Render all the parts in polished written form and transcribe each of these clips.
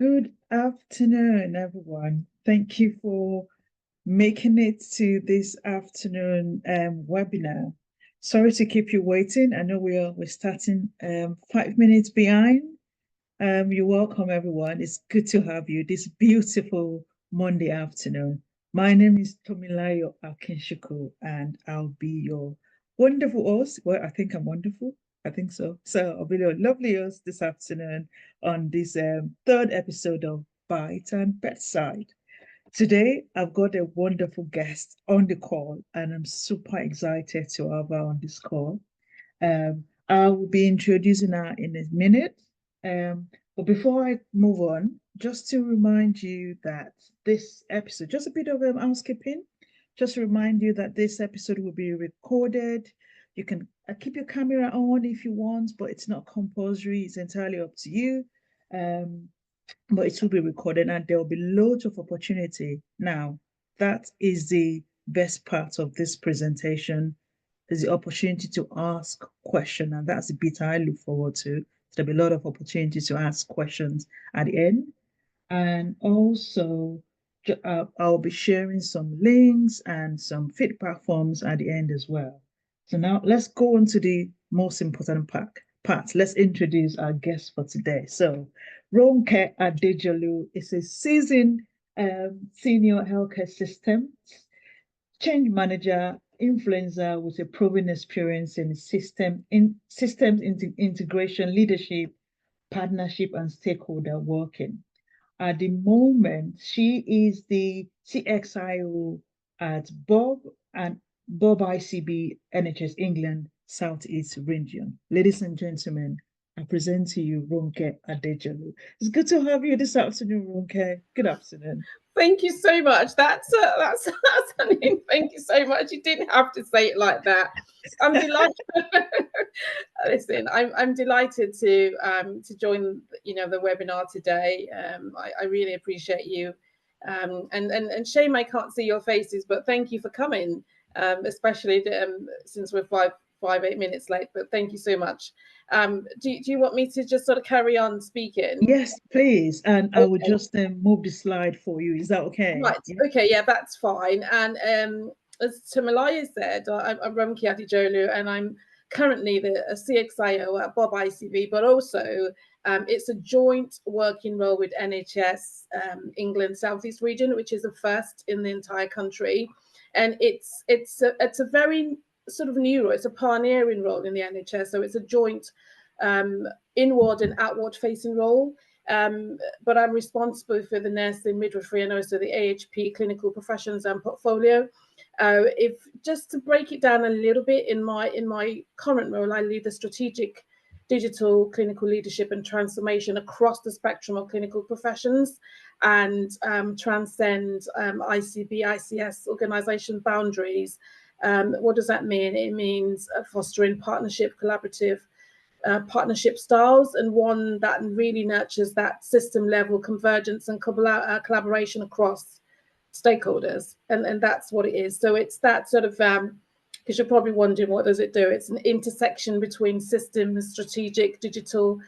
Good afternoon, everyone. Thank you for making it to this afternoon webinar. Sorry to keep you waiting. I know we're starting 5 minutes behind. You're welcome, everyone. It's good to have you this beautiful Monday afternoon. My name is Tomilayo Akinshuku, and I'll be your wonderful host. Well, I think I'm wonderful. I think so. So I'll be your lovely host this afternoon on this third episode of Bytes and Bedside. Today, I've got a wonderful guest on the call, and I'm super excited to have her on this call. I will be introducing her in a minute. But before I move on, just to remind you that this episode, just a bit of housekeeping, just to remind you that this episode will be recorded. You can keep your camera on if you want, but it's not compulsory. It's entirely up to you. But it will be recorded and there will be loads of opportunity. Now, that is the best part of this presentation, is the opportunity to ask questions. And that's the bit I look forward to. There'll be a lot of opportunities to ask questions at the end. And also, I'll be sharing some links and some feedback forms at the end as well. So now let's go on to the most important part. Let's introduce our guest for today. So Ronke Adejolu is a seasoned senior healthcare systems change manager, influencer with a proven experience in systems integration, leadership, partnership, and stakeholder working. At the moment, she is the CXIO at Bob ICB NHS England Southeast Region. Ladies and gentlemen, I present to you Ronke Adejolu. It's good to have you this afternoon, Ronke. Good afternoon. Thank you so much. That's thank you so much. You didn't have to say it like that. I'm delighted. Listen, I'm delighted to join the webinar today. I really appreciate you. And shame I can't see your faces, but thank you for coming. Especially since we're 8 minutes late, but thank you so much. Do you want me to just sort of carry on speaking? Yes, please. And okay. I will just move the slide for you. Is that okay? Right. Yeah. Okay. Yeah, that's fine. And as Tomilayo said, I'm Ronke Adejolu, and I'm currently the CXIO at Bob ICB, but also it's a joint working role with NHS England Southeast Region, which is a first in the entire country. And it's a very sort of new role. It's a pioneering role in the NHS. So it's a joint inward and outward facing role. But I'm responsible for the nursing, midwifery, and also the AHP clinical professions and portfolio. If just to break it down a little bit, in my current role, I lead the strategic digital clinical leadership and transformation across the spectrum of clinical professions and transcend ICB, ICS organization boundaries. What does that mean? It means fostering partnership, collaborative partnership styles, and one that really nurtures that system level convergence and collaboration across stakeholders. And that's what it is. So it's that sort of, because you're probably wondering, what does it do? It's an intersection between systems, strategic, digital,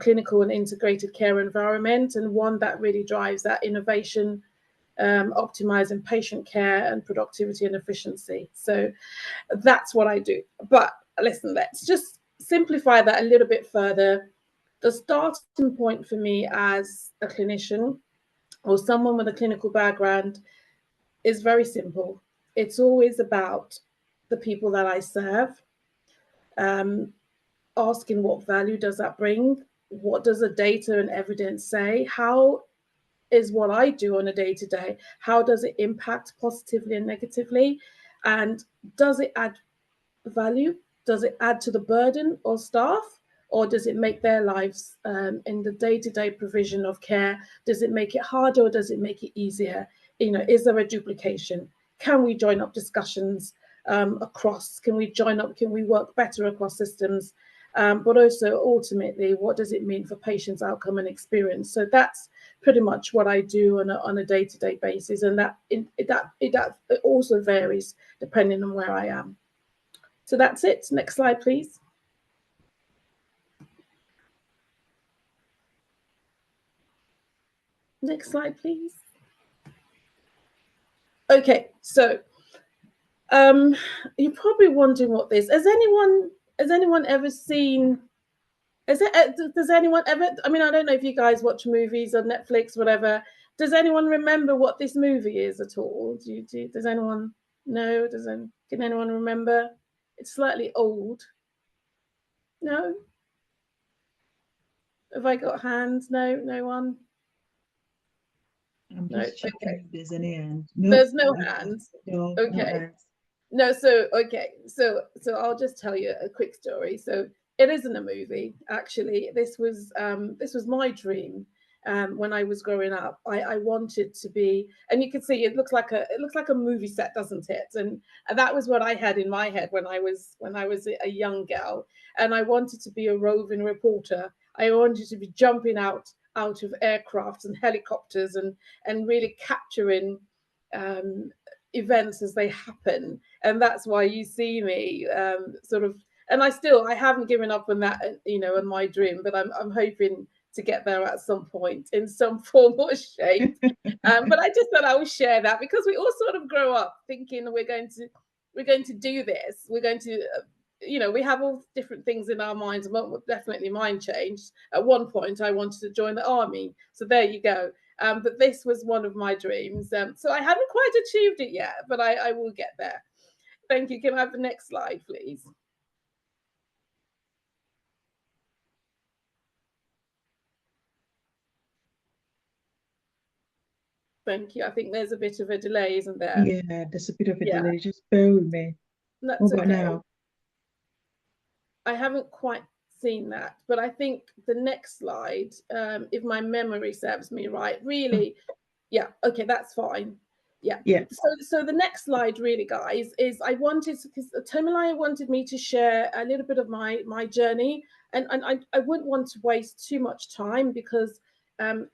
clinical and integrated care environment, and one that really drives that innovation, optimizing patient care and productivity and efficiency. So that's what I do. But listen, let's just simplify that a little bit further. The starting point for me as a clinician or someone with a clinical background is very simple. It's always about the people that I serve, asking what value does that bring? What does the data and evidence say? How is what I do on a day-to-day, how does it impact positively and negatively? And does it add value? Does it add to the burden of staff? Or does it make their lives in the day-to-day provision of care, does it make it harder or does it make it easier? Is there a duplication? Can we join up discussions across? Can we work better across systems? But also ultimately, what does it mean for patients' outcome and experience? So that's pretty much what I do on a day-to-day basis, and that also varies depending on where I am. So that's it. Next slide, please. Next slide, please. Okay, so you're probably wondering what this. Has anyone ever seen? Does anyone ever? I mean, I don't know if you guys watch movies on Netflix, whatever. Does anyone remember what this movie is at all? Does anyone know? Can anyone remember? It's slightly old. No. Have I got hands? No, no one. I'm just checking if there's any hands. No, There's no hands. No, okay. no hands. No, so I'll just tell you a quick story. So it isn't a movie, actually. This was my dream. When I was growing up, I wanted to be, and you can see it looks like a movie set, doesn't it? And that was what I had in my head when I was a young girl, and I wanted to be a roving reporter. I wanted to be jumping out of aircrafts and helicopters and really capturing events as they happen. And that's why you see me sort of, and I haven't given up on that, in my dream, but I'm hoping to get there at some point in some form or shape. But I just thought I would share that, because we all sort of grow up thinking we're going to do this. We're going to, we have all different things in our minds. Definitely mine changed. At one point, I wanted to join the army. So there you go. But this was one of my dreams. So I haven't quite achieved it yet, but I will get there. Thank you. Can I have the next slide, please? Thank you. I think there's a bit of a delay, isn't there? Yeah, there's a bit of a delay. Just bear with me. That's what about okay. now? I haven't quite seen that, but I think the next slide, if my memory serves me right, really, yeah, okay, that's fine. Yeah. So the next slide, really, guys, is because Tomalaya wanted me to share a little bit of my journey, and I wouldn't want to waste too much time, because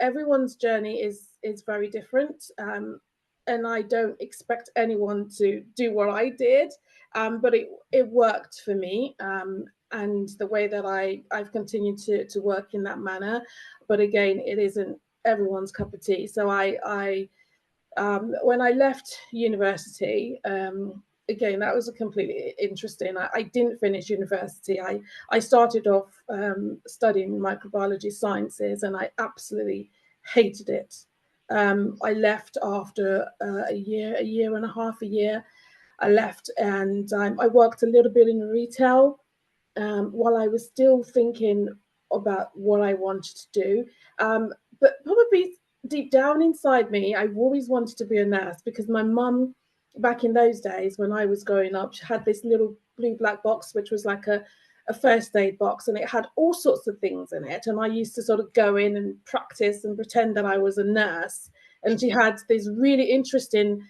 everyone's journey is very different, and I don't expect anyone to do what I did, but it worked for me, and the way that I've continued to work in that manner. But again, it isn't everyone's cup of tea. So I when I left university, again, that was a completely interesting. I didn't finish university. I started off studying microbiology sciences, and I absolutely hated it. I left after a year and a half. I left, and I worked a little bit in retail while I was still thinking about what I wanted to do. But probably deep down inside me, I've always wanted to be a nurse, because my mum, back in those days when I was growing up, she had this little blue black box, which was like a first aid box, and it had all sorts of things in it. And I used to sort of go in and practice and pretend that I was a nurse. And she had these really interesting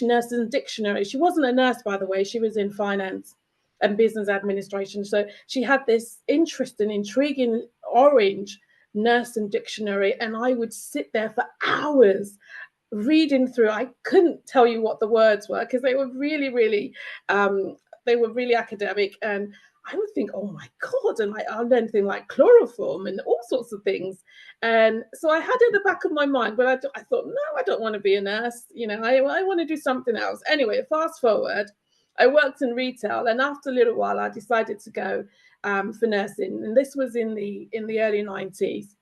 nurses and dictionaries. She wasn't a nurse, by the way, she was in finance and business administration. So she had this interesting, intriguing orange nursing dictionary, and I would sit there for hours reading through. I couldn't tell you what the words were, because they were really, really, academic, and I would think, oh my God, and I learned things like chloroform and all sorts of things. And so I had it in the back of my mind, but I thought, no, I don't want to be a nurse. I want to do something else. Anyway, fast forward, I worked in retail, and after a little while, I decided to go for nursing, and this was in the early 90s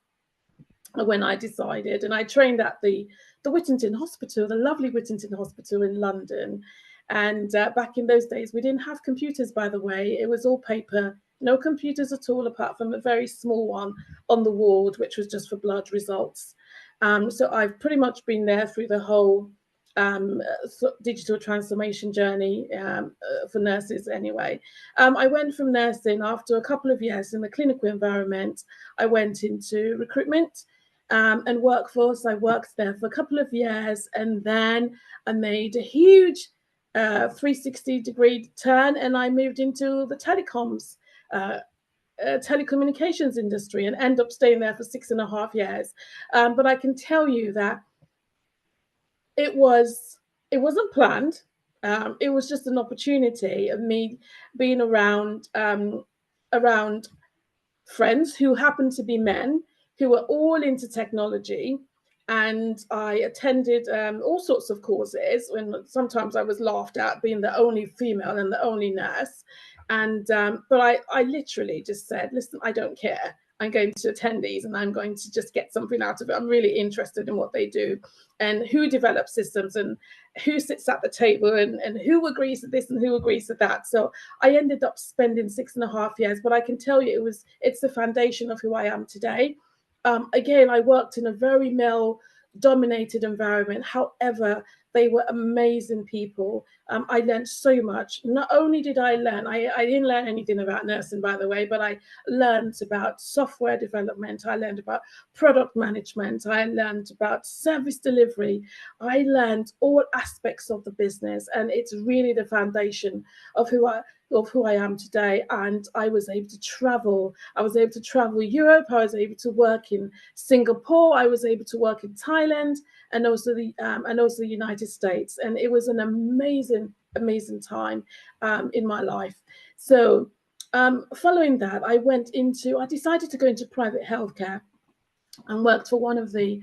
when I decided, and I trained at the Whittington Hospital, the lovely Whittington Hospital in London. And back in those days, we didn't have computers, by the way. It was all paper, no computers at all, apart from a very small one on the ward, which was just for blood results. So I've pretty much been there through the whole digital transformation journey for nurses anyway. I went from nursing, after a couple of years in the clinical environment, I went into recruitment and workforce. I worked there for a couple of years, and then I made a huge 360-degree turn, and I moved into the telecommunications industry, and end up staying there for 6.5 years. But I can tell you that it wasn't planned. It was just an opportunity of me being around friends who happened to be men, who were all into technology, and I attended all sorts of courses. When sometimes I was laughed at being the only female and the only nurse, and but I literally just said, listen, I don't care. I'm going to attend these and I'm going to just get something out of it. I'm really interested in what they do and who develops systems and who sits at the table and who agrees to this and who agrees to that. So I ended up spending 6.5 years, but I can tell you it's the foundation of who I am today. Again, I worked in a very male dominated environment. However, they were amazing people. I learned so much. Not only did I learn, I didn't learn anything about nursing, by the way, but I learned about software development. I learned about product management. I learned about service delivery. I learned all aspects of the business, and it's really the foundation of who I am today. And I was able to travel. I was able to travel Europe. I was able to work in Singapore. I was able to work in Thailand and also the United States. And it was an amazing time in my life. So following that, I decided to go into private healthcare and worked for one of the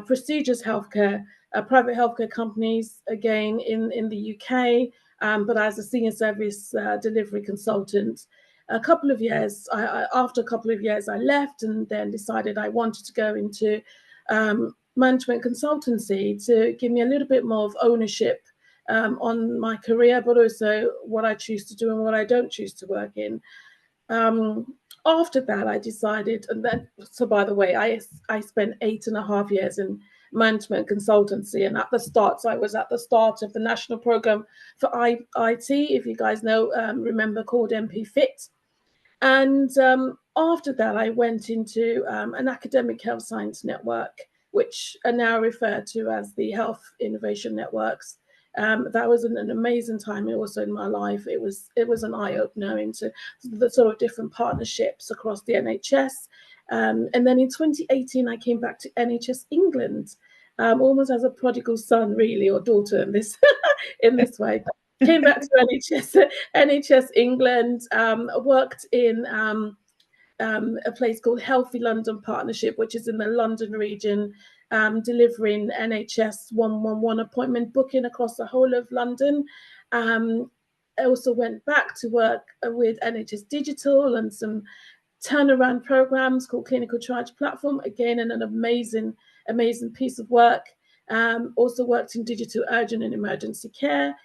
prestigious private healthcare companies, again in the UK, but as a senior service delivery consultant. After a couple of years, I left and then decided I wanted to go into management consultancy to give me a little bit more of ownership on my career, but also what I choose to do and what I don't choose to work in. After that, I decided, and then, so by the way, I spent 8.5 years in management consultancy, and at the start, so I was at the start of the national program for IT, if you guys know, remember, called MP Fit. And after that, I went into an academic health science network, which are now referred to as the Health Innovation Networks. That was an amazing time also in my life. It was an eye-opener into the sort of different partnerships across the NHS. And then in 2018, I came back to NHS England, almost as a prodigal son, really, or daughter in this in this way. Came back to NHS England, worked in a place called Healthy London Partnership, which is in the London region, delivering NHS 111 appointment booking across the whole of London. I also went back to work with NHS Digital and some turnaround programs called Clinical Triage Platform, again, and an amazing piece of work. Also worked in digital urgent and emergency care.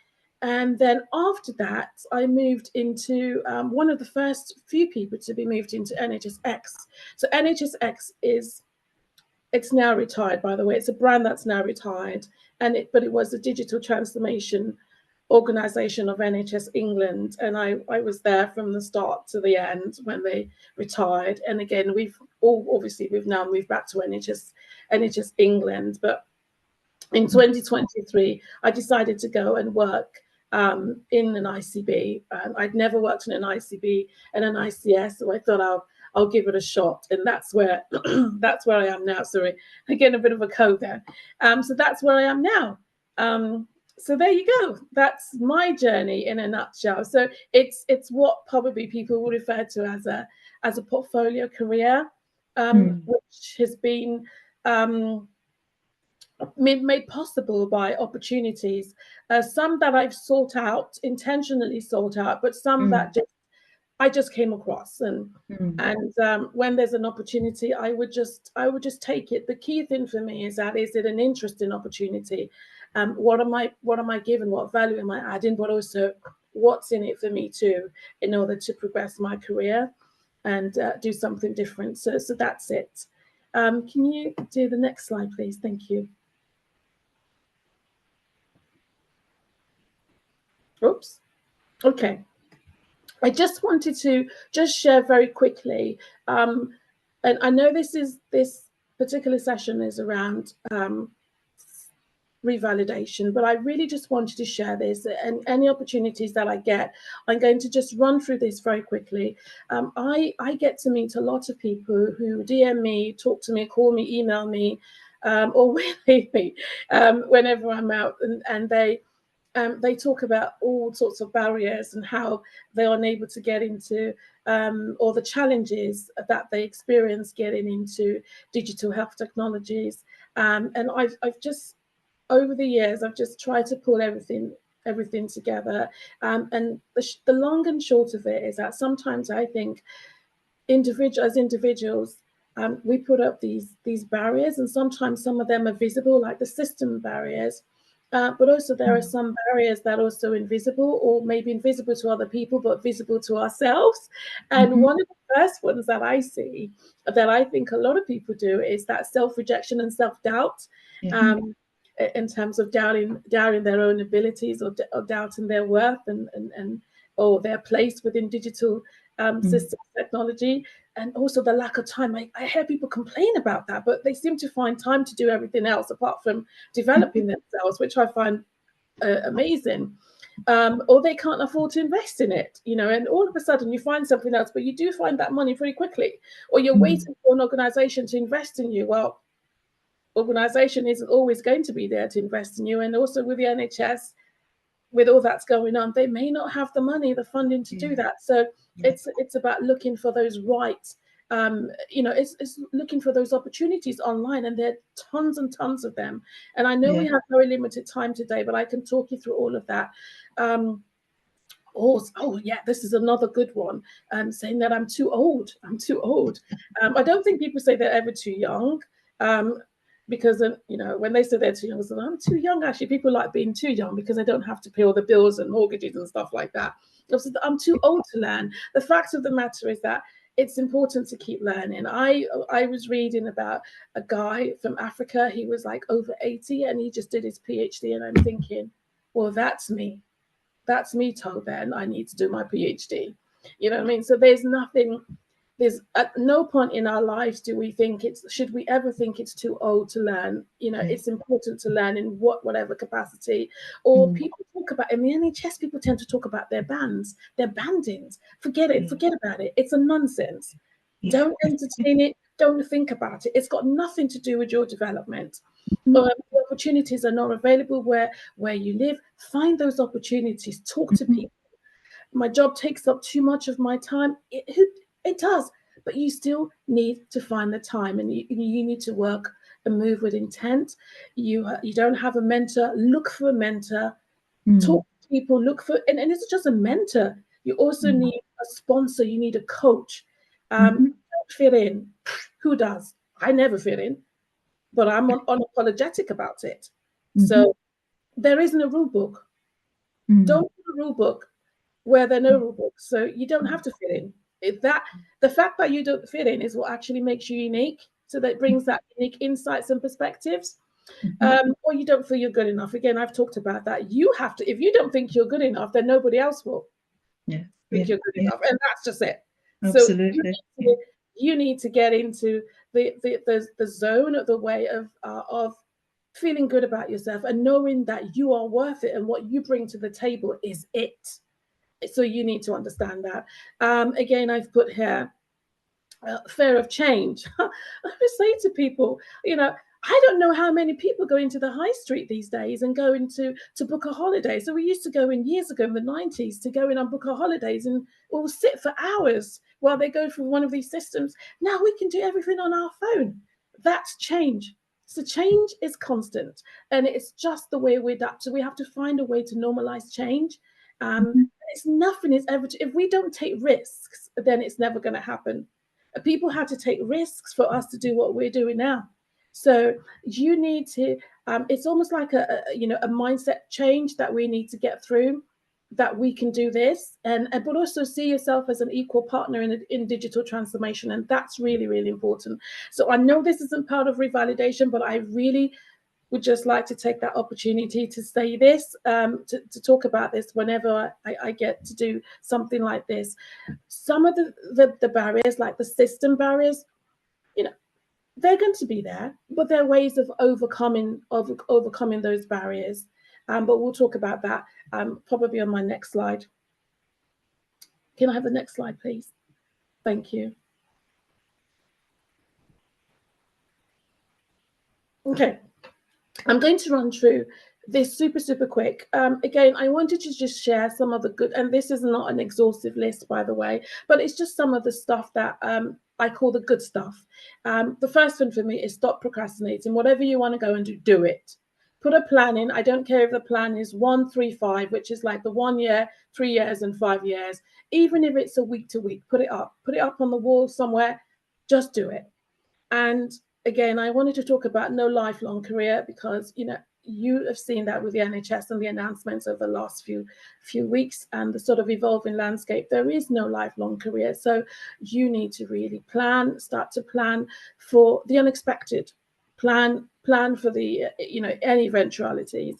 And then after that, I moved into one of the first few people to be moved into NHSX. So NHSX it's now retired, by the way. It's a brand that's now retired, but it was the digital transformation organization of NHS England, and I was there from the start to the end when they retired. And again, we've now moved back to NHS England. But in 2023, I decided to go and work in an ICB. I'd never worked in an ICB and an ICS, so I thought I'll give it a shot, and that's where I am now. Sorry, again, a bit of a code there. So that's where I am now. So there you go. That's my journey in a nutshell. So it's what probably people would refer to as a portfolio career, which has been made possible by opportunities. Some that I've intentionally sought out, but some that I just came across, and when there's an opportunity, I would just take it. The key thing for me is it an interesting opportunity? What am I giving? What value am I adding? But also, what's in it for me too, in order to progress my career and do something different. So that's it. Can you do the next slide, please? Thank you. Oops. Okay. I just wanted to share very quickly, and I know this particular session is around revalidation, but I really just wanted to share this, and any opportunities that I get, I'm going to just run through this very quickly. I get to meet a lot of people who DM me, talk to me, call me, email me, or leave me whenever I'm out, and they talk about all sorts of barriers and how they're unable to get into, or the challenges that they experience getting into digital health technologies. And I've just, over the years, I've just tried to pull everything together. And the long and short of it is that sometimes I think as individuals, we put up these barriers, and sometimes some of them are visible, like the system barriers. But also there are some barriers that are also invisible, or maybe invisible to other people, but visible to ourselves. And one of the first ones that I see, that I think a lot of people do, is that self-rejection and self-doubt. In terms of doubting their own abilities, or doubting their worth and or their place within digital system technology. And also the lack of time. I hear people complain about that, but they seem to find time to do everything else apart from developing themselves, which I find amazing. Or they can't afford to invest in it, and all of a sudden you find something else, but you do find that money pretty quickly, or you're waiting for an organization to invest in you. Well, organization isn't always going to be there to invest in you. And also with the NHS, with all that's going on, they may not have the money, the funding to do that. So it's about looking for those right, it's looking for those opportunities online, and there are tons and tons of them. And I know we have very limited time today, but I can talk you through all of that. This is another good one. Saying that I'm too old. I don't think people say they're ever too young. Because when they say they're too young, I'm too young. Actually, people like being too young because they don't have to pay all the bills and mortgages and stuff like that. I'm too old to learn. The fact of the matter is that it's important to keep learning. I was reading about a guy from Africa. He was like over 80 and he just did his PhD. And I'm thinking, well, that's me. That's me, Toben. I need to do my PhD. You know what I mean? So there's at no point in our lives should we ever think it's too old to learn. It's important to learn in whatever capacity. Or people talk about, in the NHS, people tend to talk about their bands, their bandings. Forget about it. It's a nonsense. Don't entertain it. Don't think about it. It's got nothing to do with your development. The opportunities are not available where you live. Find those opportunities. Talk to people. My job takes up too much of my time. It does, but you still need to find the time, and you need to work and move with intent. You don't have a mentor, look for a mentor. Talk to people, and it's just a mentor. You also need a sponsor. You need a coach. Don't fit in. Who does? I never fit in, but I'm unapologetic about it. So there isn't a rule book. Don't put a rule book where there are no rule books. So you don't have to fit in. The fact that you don't fit in is what actually makes you unique. So that brings that unique insights and perspectives. Or you don't feel you're good enough. Again, I've talked about that. You have to, if you don't think you're good enough, then nobody else will think you're good enough. And that's just it. Absolutely. So you need to get into the zone of the way of feeling good about yourself and knowing that you are worth it and what you bring to the table is it. So you need to understand that. Again, I've put here fear of change. I would say to people, I don't know how many people go into the high street these days and go into to book a holiday. So we used to go in years ago in the 90s to go in and book our holidays, and we'll sit for hours while they go through one of these systems. Now we can do everything on our phone. That's change. So change is constant, and it's just the way we adapt. So we have to find a way to normalize change. Nothing is ever. If we don't take risks, then it's never going to happen. People had to take risks for us to do what we're doing now. So you need to. It's almost like a mindset change that we need to get through. That we can do this, but also see yourself as an equal partner in digital transformation, and that's really, really important. So I know this isn't part of revalidation, but I really would just like to take that opportunity to say this, to talk about this whenever I get to do something like this. Some of the barriers, like the system barriers, they're going to be there, but there are ways of overcoming those barriers. But we'll talk about that probably on my next slide. Can I have the next slide, please? Thank you. Okay. I'm going to run through this super quick. Again, I wanted to just share some of the good, and this is not an exhaustive list, by the way, but it's just some of the stuff that I call the good stuff. The first one for me is stop procrastinating. Whatever you want to go and do it. Put a plan in. I don't care if the plan is 1, 3, 5, which is like the 1 year, 3 years, and 5 years. Even if it's a week to week, put it up on the wall somewhere. Just do it. And again, I wanted to talk about no lifelong career because, you know, you have seen that with the NHS and the announcements of the last few weeks and the sort of evolving landscape. There is no lifelong career. So you need to really start to plan for the unexpected, plan for the, you know, any eventualities.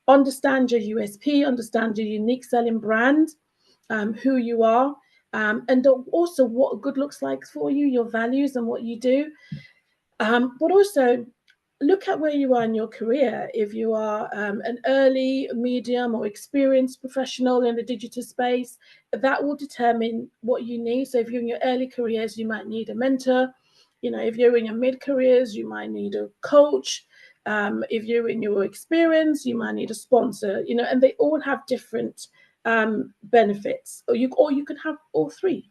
Understand your USP, understand your unique selling brand, who you are, and also what good looks like for you, your values and what you do. But also look at where you are in your career. If you are an early, medium, or experienced professional in the digital space, that will determine what you need. So if you're in your early careers, you might need a mentor. You know, if you're in your mid careers, you might need a coach. If you're in your experience, you might need a sponsor. You know, and they all have different benefits, or you can have all three.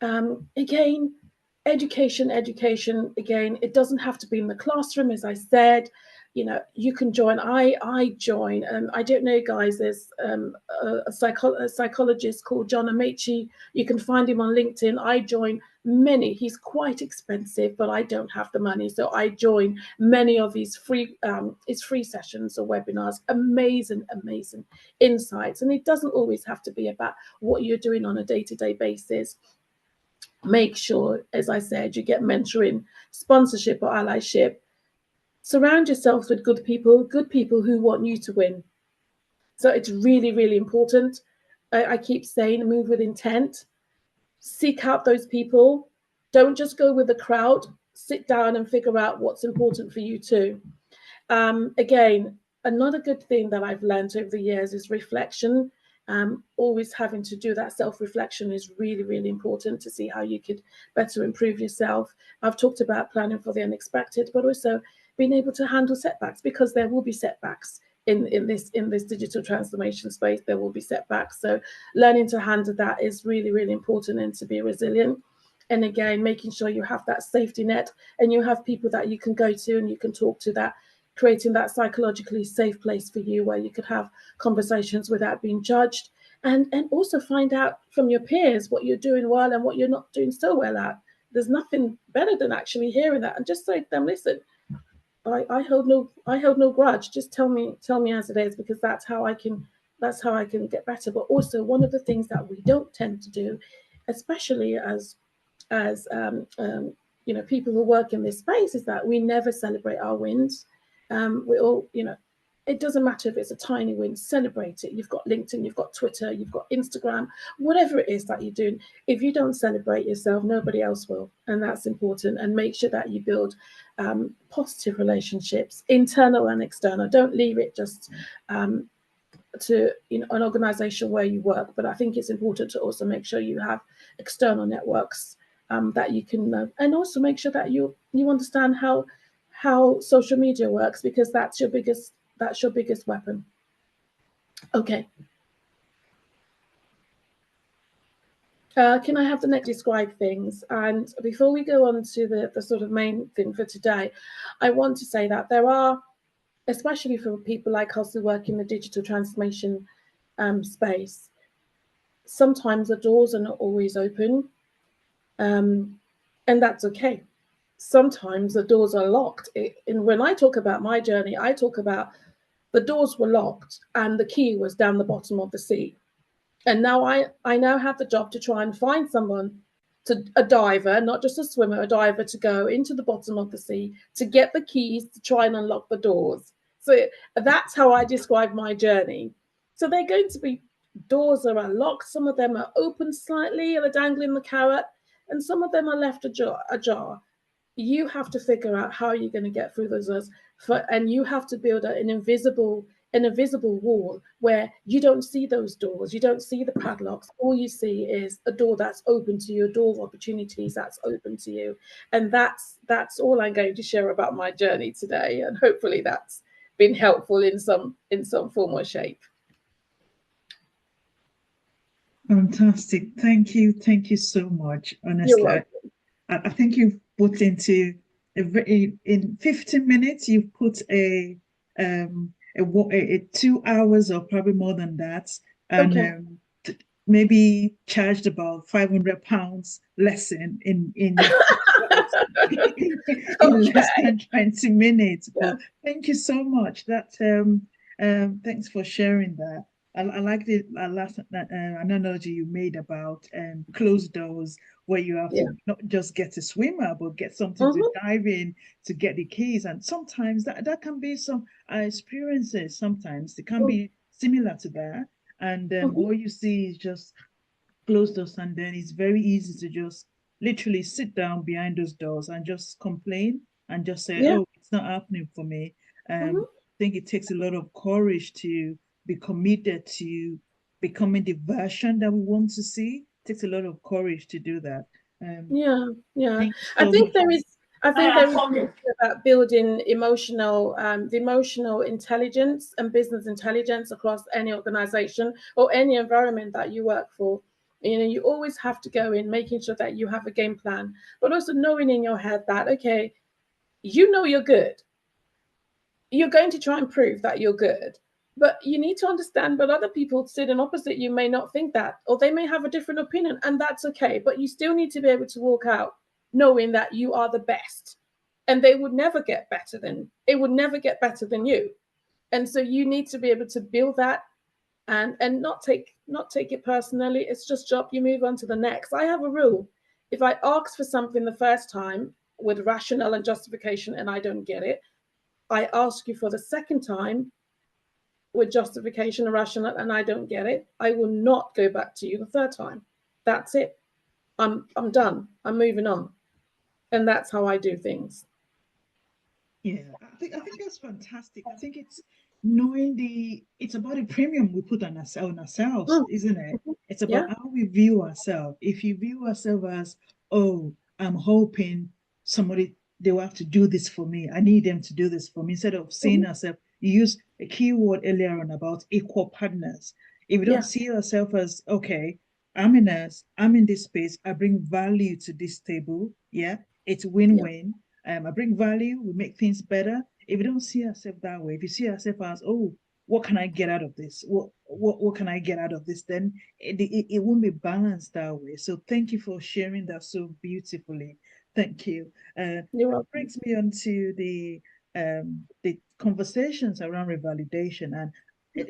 Again, education again, it doesn't have to be in the classroom, as I said. You know, you can join. I join. I don't know, guys, there's a psychologist called John Amaechi. You can find him on LinkedIn. I join many. He's quite expensive, but I don't have the money, so I join many of his free sessions or webinars. Amazing insights. And it doesn't always have to be about what you're doing on a day-to-day basis. Make sure, as I said, you get mentoring, sponsorship, or allyship. Surround yourself with good people who want you to win. So it's really, really important. I keep saying, move with intent. Seek out those people. Don't just go with the crowd. Sit down and figure out what's important for you too. Again, another good thing that I've learned over the years is reflection. Always having to do that self-reflection is really, really important to see how you could better improve yourself. I've talked about planning for the unexpected, but also being able to handle setbacks, because there will be setbacks in this digital transformation space. There will be setbacks. So learning to handle that is really, really important, and to be resilient. And again, making sure you have that safety net and you have people that you can go to and you can talk to, that creating that psychologically safe place for you where you could have conversations without being judged, and also find out from your peers what you're doing well and what you're not doing so well at. There's nothing better than actually hearing that and just say to them, listen, I hold no grudge. Just tell me as it is, because that's how I can get better. But also, one of the things that we don't tend to do, especially as you know, people who work in this space, is that we never celebrate our wins. We all, you know, it doesn't matter if it's a tiny win, celebrate it. You've got LinkedIn, you've got Twitter, you've got Instagram, whatever it is that you're doing. If you don't celebrate yourself, nobody else will. And that's important. And make sure that you build positive relationships, internal and external. Don't leave it just to, you know, an organization where you work. But I think it's important to also make sure you have external networks that you can, and also make sure that you understand how social media works, because that's your biggest weapon. Okay. Can I have the next describe things? And before we go on to the sort of main thing for today, I want to say that there are, especially for people like us who work in the digital transformation space, sometimes the doors are not always open, and that's okay. Sometimes the doors are locked. And when I talk about my journey, I talk about the doors were locked and the key was down the bottom of the sea. And now I now have the job to try and find someone, a diver, not just a swimmer, a diver, to go into the bottom of the sea to get the keys to try and unlock the doors. So that's how I describe my journey. So they're going to be doors that are locked. Some of them are open slightly, and they're dangling the carrot, and some of them are left ajar. You have to figure out how you're going to get through those doors, and you have to build an invisible wall where you don't see those doors, you don't see the padlocks. All you see is a door that's open to you, a door of opportunities that's open to you. And that's all I'm going to share about my journey today, and hopefully that's been helpful in some form or shape. Fantastic. Thank you so much. Honestly, I think you've put into in 15 minutes, you've put a 2 hours or probably more than that, and Okay. maybe charged about £500 lesson in in less Okay. than 20 minutes. Yeah. But thank you so much. That thanks for sharing that. I like the last analogy you made about closed doors, where you have to Yeah. not just get a swimmer, but get something to Hmm. dive in to get the keys. And sometimes that can be some experiences. Sometimes it can be similar to that. And Hmm. all you see is just closed doors, and then it's very easy to just literally sit down behind those doors and just complain and just say, Yeah. "Oh, it's not happening for me." Hmm. I think it takes a lot of courage to be committed to becoming the version that we want to see. It takes a lot of courage to do that. Yeah. Yeah. Thank you I so think much. there is. I think there is something about building emotional, the emotional intelligence and business intelligence across any organization or any environment that you work for. You always have to go in making sure that you have a game plan, but also knowing in your head that, okay, you're good. You're going to try and prove that you're good, but you need to understand, but other people sitting opposite you may not think that, or they may have a different opinion, and that's okay. But you still need to be able to walk out knowing that you are the best, and they would never get better than it would never get better than you. And so you need to be able to build that, and not take it personally. It's just job, you move on to the next. I have a rule: if I ask for something the first time with rationale and justification and I don't get it, I ask you for the second time with justification and rationale and I don't get it, I will not go back to you the third time. That's it. I'm done. I'm moving on. And that's how I do things. Yeah, I think that's fantastic. I think it's knowing it's about the premium we put on ourselves, Mm, isn't it? mhm. It's about Yeah. how we view ourselves. If you view ourselves as, oh, I'm hoping somebody they will have to do this for me. I need them to do this for me. Instead of seeing Mhm. ourselves, you use a keyword earlier on about equal partners. If you don't Yeah. see yourself as, okay, I'm a nurse, I'm in this space, I bring value to this table. Yeah, it's Yeah. win-win. I bring value, we make things better. If you don't see yourself that way, if you see yourself as, oh, what can I get out of this? What can I get out of this? Then it won't be balanced that way. So thank you for sharing that so beautifully. Thank you. You're That welcome. brings me on to the conversations around revalidation, and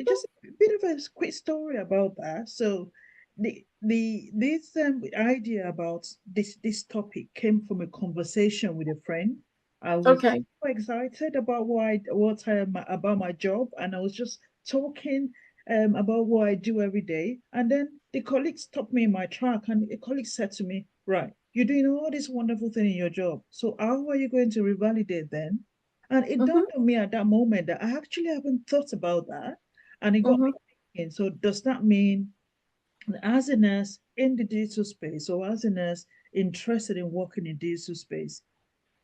just a bit of a quick story about that. So the this idea about this topic came from a conversation with a friend. I was Okay. so excited about about my job, and I was just talking about what I do every day. And then the colleague stopped me in my track, and a colleague said to me, "Right, you're doing all this wonderful thing in your job. So how are you going to revalidate then?" And it Hmm. dawned on me at that moment that I actually haven't thought about that, and it got me Hmm. thinking. So does that mean as a nurse in the digital space, or as a nurse interested in working in digital space,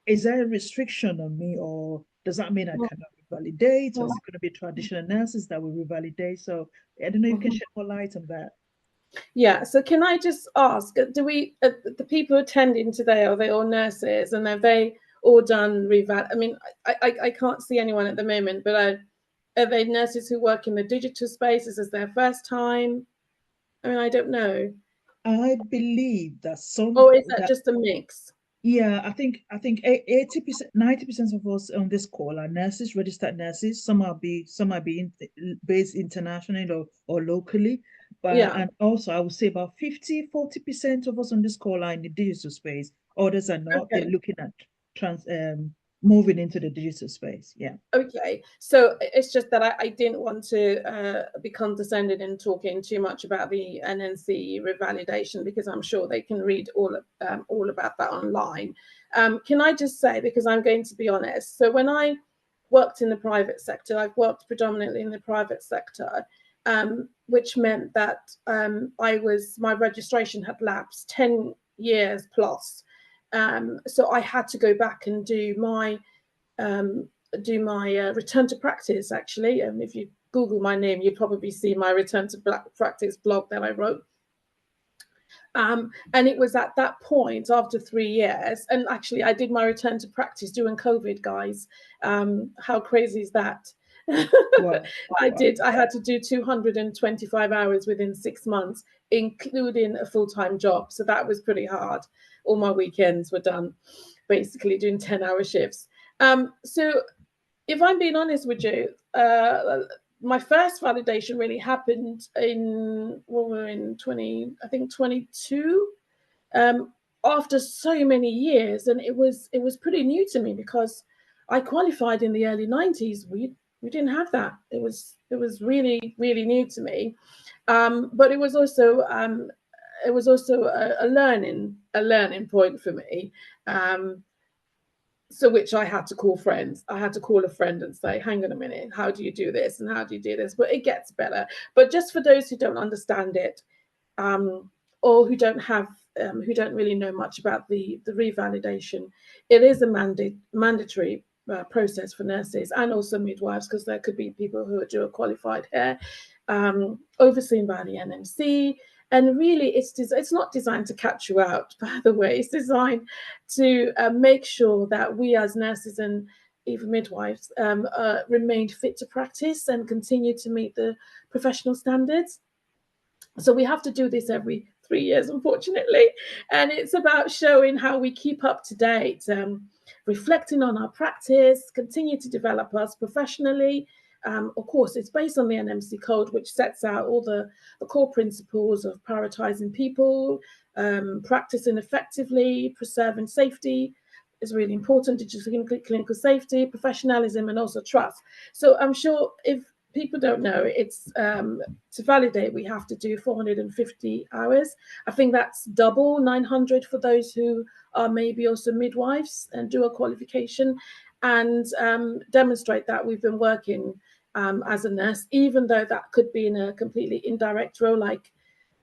is there a restriction on me, or does that mean I cannot revalidate, or is it going to be traditional nurses that will revalidate? So I don't know if you can Hmm. shed more light on that. Yeah. So can I just ask, the people attending today, are they all nurses, and have they all done reval? I mean, I can't see anyone at the moment, but are they nurses who work in the digital space? Is this their first time? I mean, I don't know. I believe that Or is that that just a mix? yeah, I think 80%, 90% of us on this call are nurses, registered nurses. Some are based internationally or locally. But Yeah. and also I would say about 50, 40% of us on this call are in the digital space. Others are not. They're Okay. looking at trans moving into the digital space. Yeah. Okay. So it's just that I didn't want to be condescending in talking too much about the NNC revalidation, because I'm sure they can read all about that online. Can I just say, because I'm going to be honest, so when I worked in the private sector, I've worked predominantly in the private sector, which meant that my registration had lapsed 10 years plus. So I had to go back and um, do my return to practice, actually. And if you Google my name, you'd probably see my return to practice blog that I wrote. And it was at that point, after 3 years, and actually I did my return to practice during COVID, guys. How crazy is that? Wow. I had to do 225 hours within 6 months, including a full-time job. So that was pretty hard. All my weekends were done basically doing 10-hour shifts. So if I'm being honest with you, my first validation really happened in, well, we're in 22, after so many years, and it was pretty new to me because I qualified in the early 90s. We didn't have that. It was really new to me, but it was also a learning point for me. So which I had to call friends. I had to call a friend and say, hang on a minute, how do you do this? And how do you do this? But it gets better. But just for those who don't understand it, or who don't really know much about the revalidation, it is a mandatory process for nurses and also midwives, because there could be people who are dual qualified here, overseen by the NMC. And really, it's not designed to catch you out, by the way. It's designed to make sure that we as nurses and even midwives remain fit to practice and continue to meet the professional standards. So we have to do this every 3 years, unfortunately. And it's about showing how we keep up to date, reflecting on our practice, continue to develop us professionally. Of course, it's based on the NMC code, which sets out all the core principles of prioritizing people, practicing effectively, preserving safety is really important, digital clinical safety, professionalism, and also trust. So I'm sure if people don't know, it's to validate, we have to do 450 hours. I think that's double 900 for those who are maybe also midwives and do a qualification, and demonstrate that we've been working as a nurse, even though that could be in a completely indirect role, like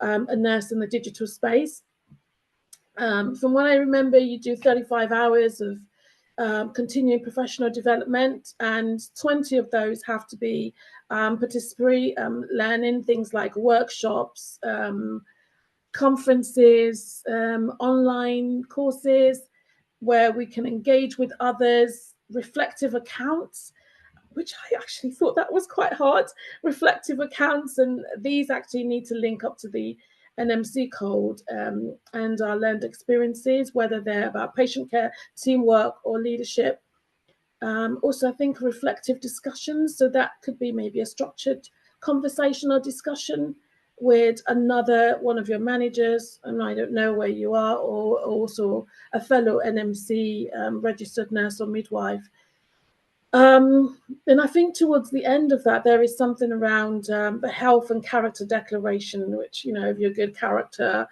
a nurse in the digital space. From what I remember, you do 35 hours of continuing professional development, and 20 of those have to be participatory learning, things like workshops, conferences, online courses where we can engage with others, reflective accounts, which I actually thought that was quite hard, reflective accounts, and these actually need to link up to the NMC code and our learned experiences, whether they're about patient care, teamwork, or leadership. Also, I think reflective discussions, so that could be maybe a structured conversation or discussion with another one of your managers, and I don't know where you are, or also a fellow NMC registered nurse or midwife. And I think towards the end of that, there is something around the health and character declaration, which, you know, if you're good character,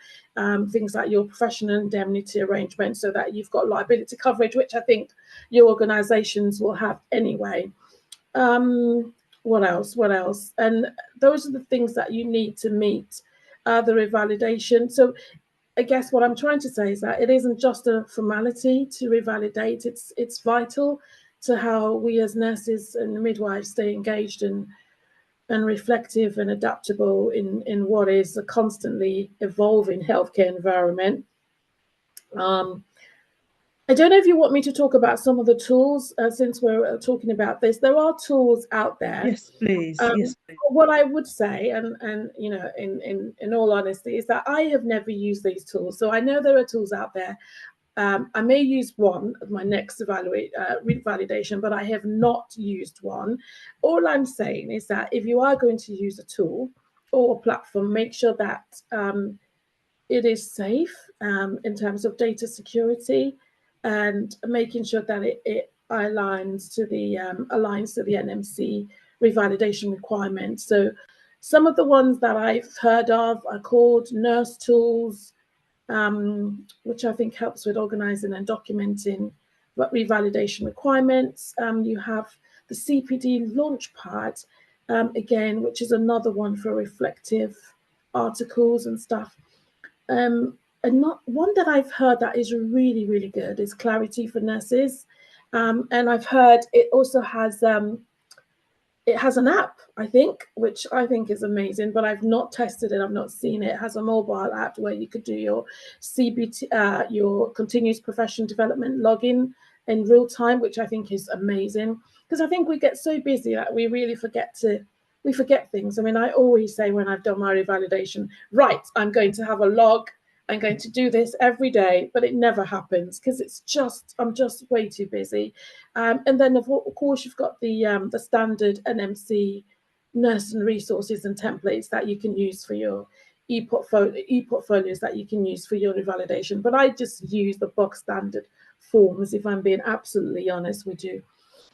things like your professional indemnity arrangement, so that you've got liability coverage, which I think your organizations will have anyway. What else? And those are the things that you need to meet the revalidation. So I guess what I'm trying to say is that it isn't just a formality to revalidate. It's vital to how we as nurses and midwives stay engaged and reflective and adaptable in what is a constantly evolving healthcare environment. I don't know if you want me to talk about some of the tools, since we're talking about this. There are tools out there. Yes, please. Yes, please. What I would say, and you know, in all honesty, is that I have never used these tools. So I know there are tools out there. I may use one of my next revalidation, but I have not used one. All I'm saying is that if you are going to use a tool or a platform, make sure that it is safe in terms of data security, and making sure that it aligns to the NMC revalidation requirements. So some of the ones that I've heard of are called nurse tools, which I think helps with organizing and documenting revalidation requirements. You have the CPD Launchpad, again, which is another one for reflective articles and stuff. And not one that I've heard that is really, really good is Clarity for Nurses. And I've heard it also has it has an app, I think, which I think is amazing, but I've not tested it. I've not seen it. It has a mobile app where you could do your CBT, your continuous professional development login in real time, which I think is amazing. Because I think we get so busy that we really forget things. I mean, I always say when I've done my revalidation, right, I'm going to have a log. I'm going to do this every day, but it never happens because I'm just way too busy. And then of course you've got the standard NMC nursing resources and templates that you can use for your e-portfolios that you can use for your revalidation. But I just use the box standard forms, if I'm being absolutely honest with you.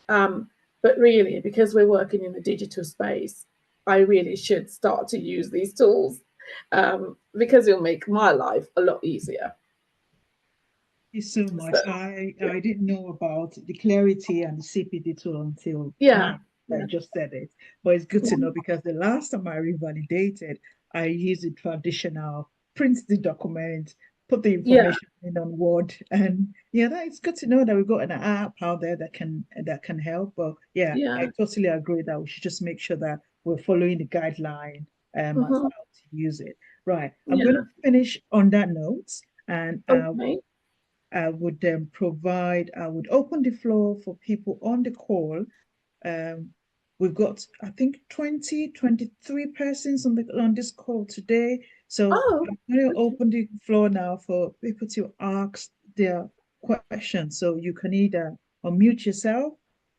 But really, because we're working in the digital space, I really should start to use these tools because it'll make my life a lot easier. Thank you so much. So, I didn't know about the clarity and the CPD tool until yeah. I just said it. But it's good to know because the last time I revalidated, I used a traditional print the document, put the Yeah. information in on Word, and yeah, it's good to know that we've got an app out there that can help. But yeah, I totally agree that we should just make sure that we're following the guideline as how to use it. Right. I'm going to finish on that note, and Okay. I would I would open the floor for people on the call. We've got, I think, 23 persons on this call today. So I'm going to open the floor now for people to ask their questions. So you can either unmute yourself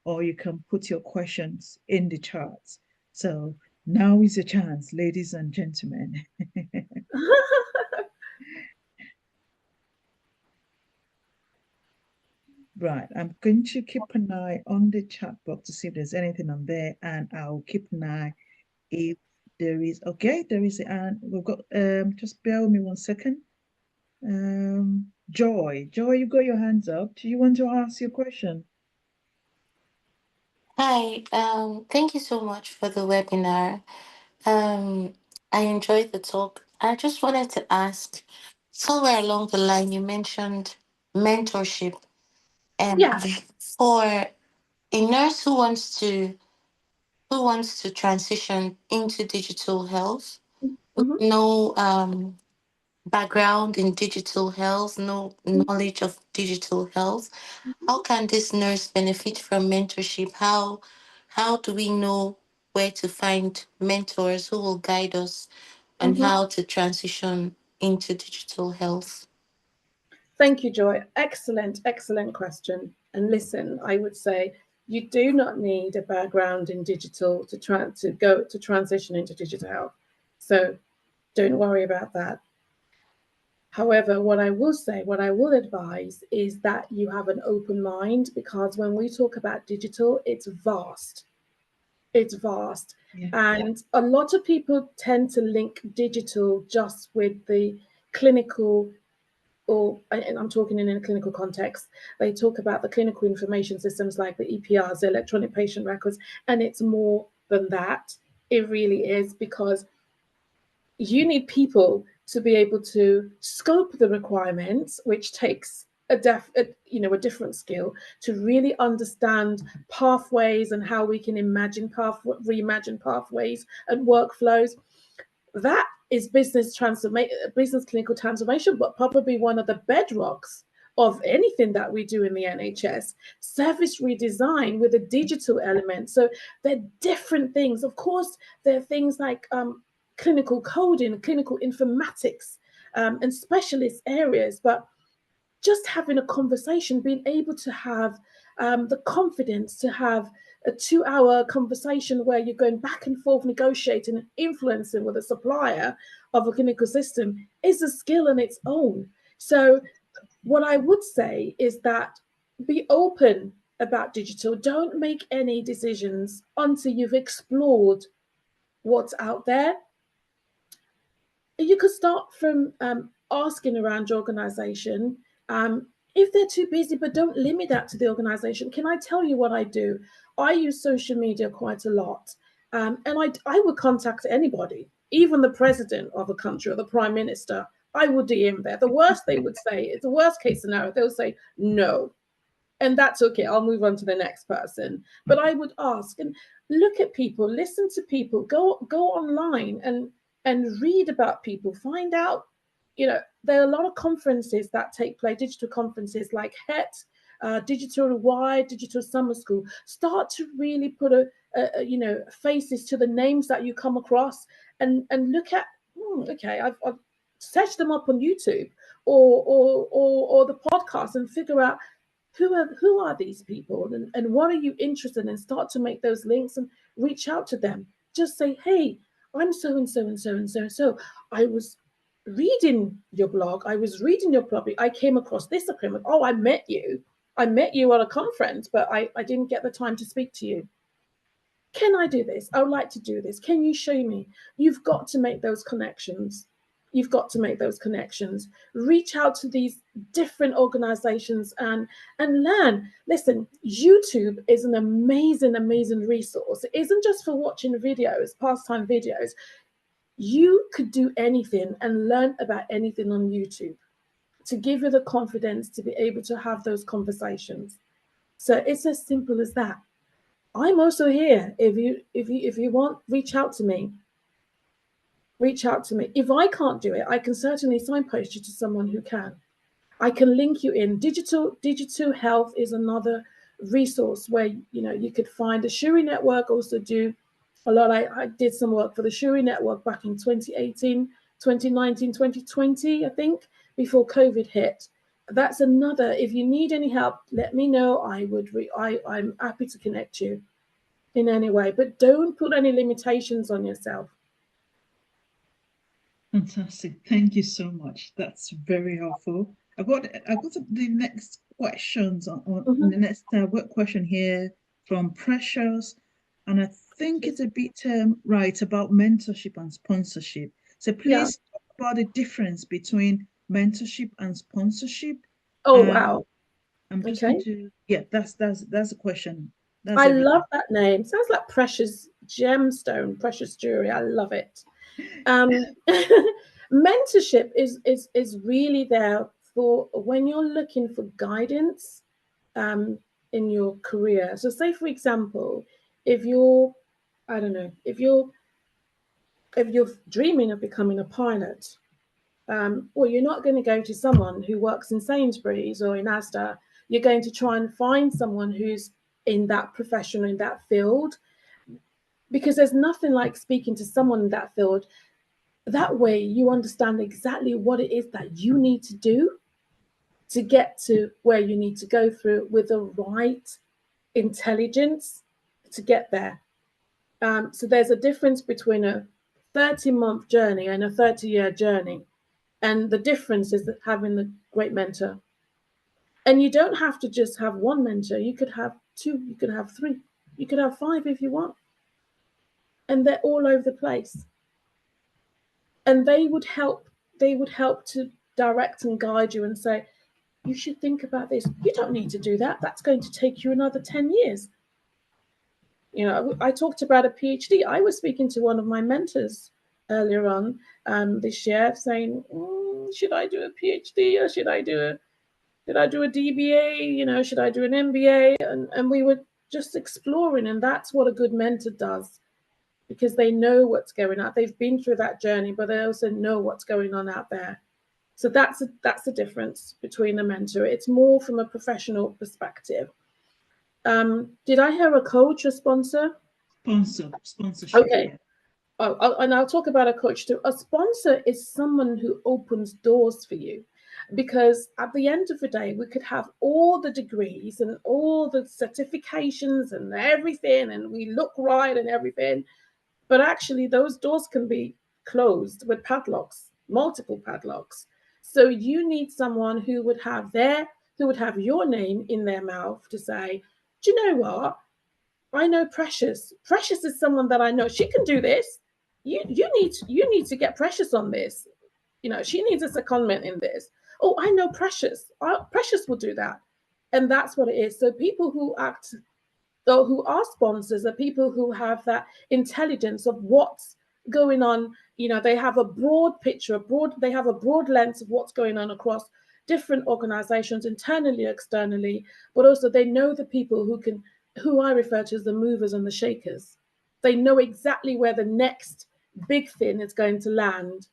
or you can put your questions in the chat. So now is your chance, ladies and gentlemen. Right, I'm going to keep an eye on the chat box to see if there's anything on there, and I'll keep an eye if there is. Okay, there is, and we've got. Just bear with me 1 second. Joy, you got your hands up. Do you want to ask your question? Hi, thank you so much for the webinar. I enjoyed the talk. I just wanted to ask, somewhere along the line, you mentioned mentorship, and for a nurse who wants to transition into digital health, with no background in digital health, no knowledge of digital health. How can this nurse benefit from mentorship? How do we know where to find mentors who will guide us on how to transition into digital health? Thank you, Joy. Excellent, excellent question. And listen, I would say you do not need a background in digital to transition into digital health. So don't worry about that. However, what I will say, what I will advise is that you have an open mind, because when we talk about digital, it's vast. It's vast. And a lot of people tend to link digital just with the clinical, and I'm talking in a clinical context, they talk about the clinical information systems like the EPRs, the electronic patient records, and it's more than that. It really is, because you need people to be able to scope the requirements, which takes a different skill to really understand pathways and how we can reimagine pathways and workflows. That is business clinical transformation, but probably one of the bedrocks of anything that we do in the NHS. Service redesign with a digital element. So they're different things. Of course, there are things like clinical coding, clinical informatics, and specialist areas, but just having a conversation, being able to have the confidence to have a 2-hour conversation where you're going back and forth negotiating and influencing with a supplier of a clinical system is a skill in its own. So what I would say is that be open about digital. Don't make any decisions until you've explored what's out there. You could start from asking around your organization if they're too busy, but don't limit that to the organization. Can I tell you what I do? I use social media quite a lot, and I would contact anybody, even the president of a country or the prime minister. I would DM there. The worst they would say is the worst case scenario. They'll say no. And that's okay. I'll move on to the next person. But I would ask and look at people, listen to people, go online and read about people, find out, there are a lot of conferences that take place, digital conferences like HET, Digital Wide, Digital Summer School. Start to really put faces to the names that you come across and look at, okay, I've search them up on YouTube or the podcast and figure out who are these people and what are you interested in, and start to make those links and reach out to them. Just say, hey, I'm so and so and so and so and so. I was reading your blog. I came across this. Oh, I met you at a conference, but I didn't get the time to speak to you. Can I do this? I would like to do this. Can you show me? You've got to make those connections. You've got to make those connections. Reach out to these different organizations and learn. Listen, YouTube is an amazing, amazing resource. It isn't just for watching videos, pastime videos. You could do anything and learn about anything on YouTube to give you the confidence to be able to have those conversations. So it's as simple as that. I'm also here. If you want, reach out to me. Reach out to me. If I can't do it, I can certainly signpost you to someone who can. I can link you in. Digital health is another resource where you could find the Shuri Network. Also do a lot. I did some work for the Shuri Network back in 2018, 2019, 2020, I think, before COVID hit. That's another. If you need any help, let me know. I'm happy to connect you in any way, but don't put any limitations on yourself. Fantastic. Thank you so much. That's very helpful. I've got the next questions on the next work question here from Precious, and I think it's a bit right about mentorship and sponsorship. So please talk about the difference between mentorship and sponsorship. Oh, wow. I'm just going to, that's the question. I love that name. Sounds like precious gemstone, precious jewelry. I love it. Mentorship is really there for when you're looking for guidance in your career. So say, for example, if you're dreaming of becoming a pilot, well, you're not going to go to someone who works in Sainsbury's or in Asda. You're going to try and find someone who's in that profession, in that field, because there's nothing like speaking to someone in that field. That way you understand exactly what it is that you need to do to get to where you need to go through with the right intelligence to get there. So there's a difference between a 30-month journey and a 30-year journey. And the difference is that having a great mentor. And you don't have to just have one mentor. You could have 2, you could have 3, you could have 5 if you want. And they're all over the place. And they would help to direct and guide you and say, you should think about this. You don't need to do that. That's going to take you another 10 years. I talked about a PhD. I was speaking to one of my mentors earlier on this year saying, should I do a PhD or should I do a DBA? Should I do an MBA? And we were just exploring. And that's what a good mentor does, because they know what's going on. They've been through that journey, but they also know what's going on out there. So that's the difference between a mentor. It's more from a professional perspective. Did I hear a coach or sponsor? Sponsorship. Okay. Oh, and I'll talk about a coach too. A sponsor is someone who opens doors for you, because at the end of the day, we could have all the degrees and all the certifications and everything, and we look right and everything, but actually those doors can be closed with padlocks, multiple padlocks. So you need someone who would have your name in their mouth to say, do you know what? I know Precious. Precious is someone that I know. She can do this. You need to get Precious on this. She needs a secondment in this. Oh, I know Precious. Precious will do that. And that's what it is. So people who are sponsors are people who have that intelligence of what's going on. They have a broad picture, they have a broad lens of what's going on across different organizations, internally, externally, but also they know the people who I refer to as the movers and the shakers. They know exactly where the next big thing is going to land,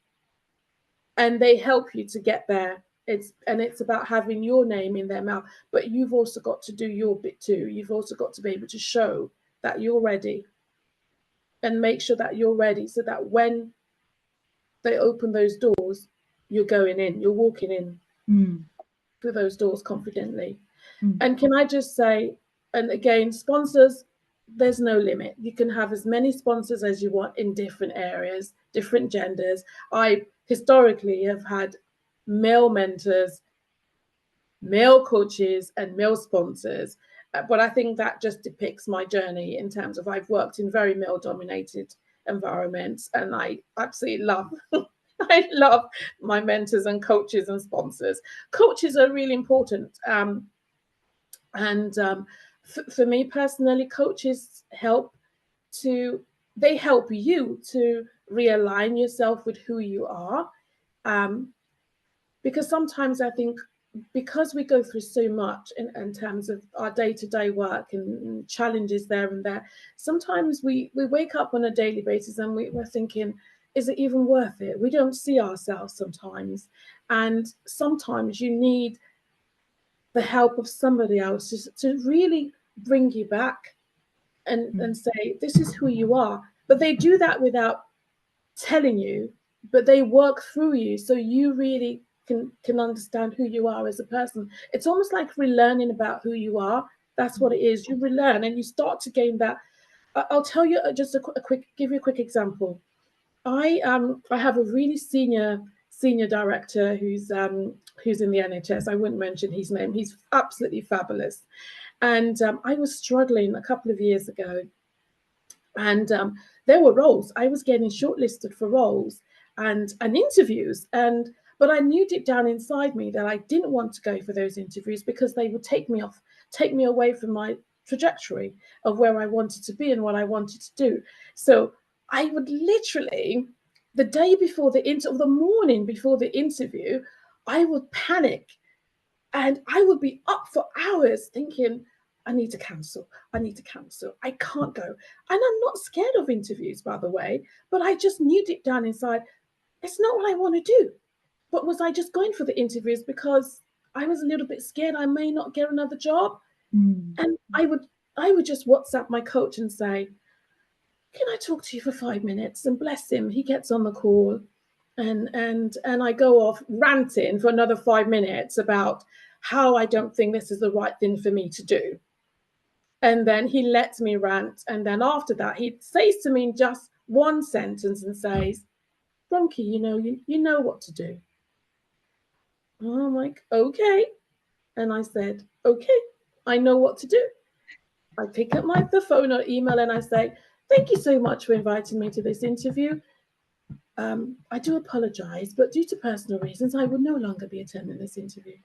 and they help you to get there. It's about having your name in their mouth, but you've also got to do your bit too. You've also got to be able to show that you're ready, and make sure that you're ready, so that when they open those doors, you're going in, you're walking in through those doors confidently. And can I just say, and again, sponsors, there's no limit. You can have as many sponsors as you want in different areas, different genders. I historically have had male mentors, male coaches, and male sponsors. But I think that just depicts my journey in terms of I've worked in very male dominated environments, and I absolutely love I love my mentors and coaches and sponsors. Coaches are really important. For me personally, coaches help you to realign yourself with who you are. Because sometimes I think, because we go through so much in terms of our day-to-day work and challenges there and there, sometimes we wake up on a daily basis and we're thinking, is it even worth it? We don't see ourselves sometimes. And sometimes you need the help of somebody else to really bring you back and say, this is who you are. But they do that without telling you, but they work through you, so you really can understand who you are as a person. It's almost like relearning about who you are. That's what it is. You relearn and you start to gain that. I'll tell you just give you a quick example. I have a really senior director who's in the NHS. I wouldn't mention his name. He's absolutely fabulous. And I was struggling a couple of years ago, and there were roles. I was getting shortlisted for roles and interviews, but I knew deep down inside me that I didn't want to go for those interviews, because they would take me away from my trajectory of where I wanted to be and what I wanted to do. So I would literally, the day before the morning before the interview, I would panic, and I would be up for hours thinking, I need to cancel. I can't go. And I'm not scared of interviews, by the way, but I just knew deep down inside, it's not what I want to do. But was I just going for the interviews because I was a little bit scared I may not get another job? And I would just WhatsApp my coach and say, can I talk to you for 5 minutes? And bless him, he gets on the call, and I go off ranting for another 5 minutes about how I don't think this is the right thing for me to do. And then he lets me rant. And then after that, he says to me in just one sentence and says, Ronke, you know what to do. And I'm like, okay. And I said, okay, I know what to do. I pick up the phone or email and I say, thank you so much for inviting me to this interview. I do apologize, but due to personal reasons, I will no longer be attending this interview.